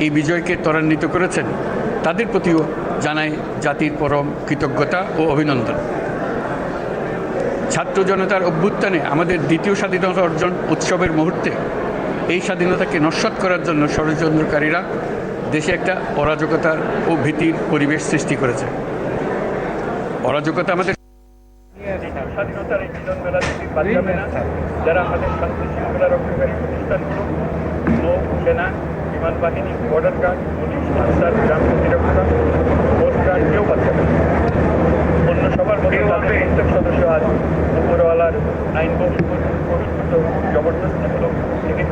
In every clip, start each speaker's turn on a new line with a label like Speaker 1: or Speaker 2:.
Speaker 1: এই বিজয়কে ত্বরান্বিত করেছেন, তাদের প্রতিও জানাই জাতির পরম কৃতজ্ঞতা ও অভিনন্দন। ছাত্র জনতার অভ্যুত্থানে আমাদের দ্বিতীয় স্বাধীনতা অর্জন উৎসবের মুহূর্তে এই স্বাধীনতাকে নস্যাৎ করার জন্য ষড়যন্ত্রকারীরা দেশে একটা অরাজকতার ও ভীতির পরিবেশ সৃষ্টি করেছে। অরাজকতা আমাদের স্বাধীনতার এই মিলন মেলা থেকে বাদ যাবে না। যারা আমাদের শান্তি শৃঙ্খলা রক্ষাকারী প্রতিষ্ঠানগুলো, নৌ সেনা, বিমান বাহিনী, বর্ডার গার্ড, পুলিশ, আনসার, গ্রাম প্রতিরক্ষা, কোস্ট গার্ড, কেউ বাদ যাবে না। অন্য সবার মধ্যে তাদের প্রত্যেক সদস্য আজ উপরওয়ালার আইন বহির্ভূত জবরদস্তিমূলক থেকে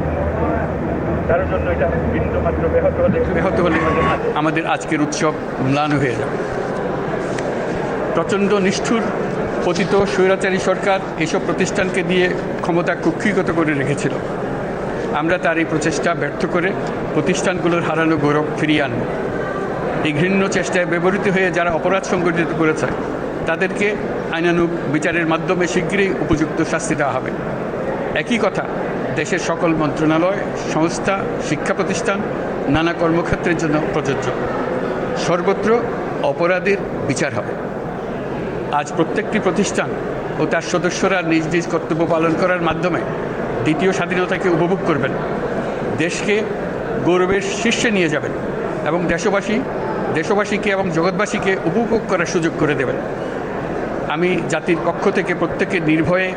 Speaker 1: কারোর জন্য এটা বিন্দুমাত্র ব্যাহত হলে আমাদের আজকের উৎসব ম্লান হয়ে যাবে। প্রচণ্ড নিষ্ঠুর পতিত স্বৈরাচারী সরকার এসব প্রতিষ্ঠানকে দিয়ে ক্ষমতা কুক্ষিগত করে রেখেছিল। আমরা তার এই প্রচেষ্টা ব্যর্থ করে প্রতিষ্ঠানগুলোর হারানো গৌরব ফিরিয়ে আনব। এই ঘৃণ্য চেষ্টায় ব্যবহৃত হয়ে যারা অপরাধ সংগঠিত করেছে তাদেরকে আইনানুগ বিচারের মাধ্যমে শীঘ্রই উপযুক্ত শাস্তি দেওয়া হবে। একই কথা দেশের সকল মন্ত্রণালয়, সংস্থা, শিক্ষা প্রতিষ্ঠান, নানা কর্মক্ষেত্রের জন্য প্রযোজ্য। সর্বত্র অপরাধের বিচার হবে। আজ প্রত্যেকটি প্রতিষ্ঠান ও তার সদস্যরা নিজ নিজ কর্তব্য পালন করার মাধ্যমে দ্বিতীয় স্বাধীনতাকে উপভোগ করবেন, দেশকে গৌরবের শীর্ষে নিয়ে যাবেন এবং দেশবাসীকে এবং জগৎবাসীকে উপভোগ করার সুযোগ করে দেবেন। আমি জাতির পক্ষ থেকে প্রত্যেকে নির্ভয়ে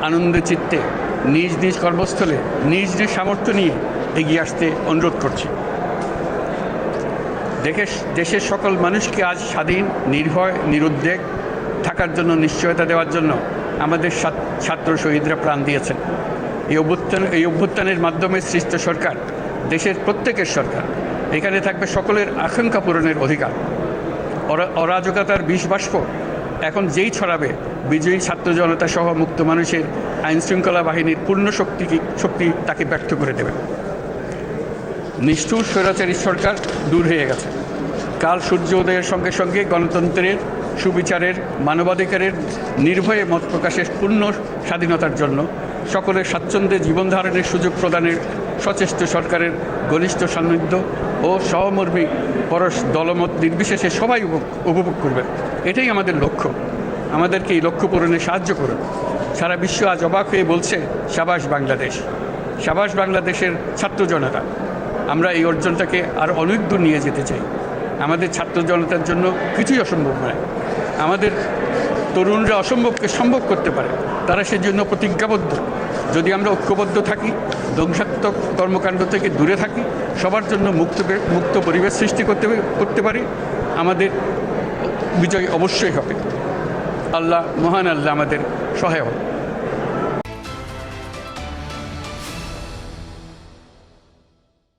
Speaker 1: আনন্দ চিত্তে নিজ নিজ কর্মস্থলে নিজ নিজ সামর্থ্য নিয়ে এগিয়ে আসতে অনুরোধ করছি। দেশের সকল মানুষকে আজ স্বাধীন, নির্ভয়, নিরুদ্বেগ থাকার জন্য নিশ্চয়তা দেওয়ার জন্য আমাদের ছাত্র শহীদরা প্রাণ দিয়েছেন। এই অভ্যুত্থানের মাধ্যমে সৃষ্ট সরকার দেশের প্রত্যেকের সরকার। এখানে থাকবে সকলের আকাঙ্ক্ষা পূরণের অধিকার। অরাজকতার বিষ বাষ্প এখন যেই ছড়াবে, বিজয়ী ছাত্র জনতা সহ মুক্ত মানুষের আইনশৃঙ্খলা বাহিনীর পূর্ণ শক্তি তাকে ব্যর্থ করে দেবে। নিষ্ঠুর স্বৈরাচারী সরকার দূর হয়ে গেছে। কাল সূর্য উদয়ের সঙ্গে সঙ্গে গণতন্ত্রের, সুবিচারের, মানবাধিকারের, নির্ভয়ে মত প্রকাশের পূর্ণ স্বাধীনতার জন্য সকলের স্বাচ্ছন্দ্যে জীবনধারণের সুযোগ প্রদানের সচেষ্ট সরকারের ঘনিষ্ঠ সান্নিধ্য ও সহমর্মী পরশ দলমত নির্বিশেষে সবাই উপভোগ করবে। এটাই আমাদের লক্ষ্য। আমাদেরকে এই লক্ষ্য পূরণে সাহায্য করুন। সারা বিশ্ব আজ অবাক হয়ে বলছে, সাবাস বাংলাদেশ, সাবাস বাংলাদেশের ছাত্র জনতা। আমরা এই অর্জনটাকে আরও অনেক দূর নিয়ে যেতে চাই। আমাদের ছাত্র জনতার জন্য কিছুই অসম্ভব নয়। আমাদের তরুণরা অসম্ভবকে সম্ভব করতে পারে, তারা সেজন্য প্রতিজ্ঞাবদ্ধ। যদি আমরা ঐক্যবদ্ধ থাকি, ধ্বংসাত্মক কর্মকাণ্ড থেকে দূরে থাকি, সবার জন্য মুক্ত পরিবেশ সৃষ্টি করতে পারি, আমাদের বিজয় অবশ্যই হবে। আল্লাহ, মহান আল্লাহ আমাদের সহায় হবে।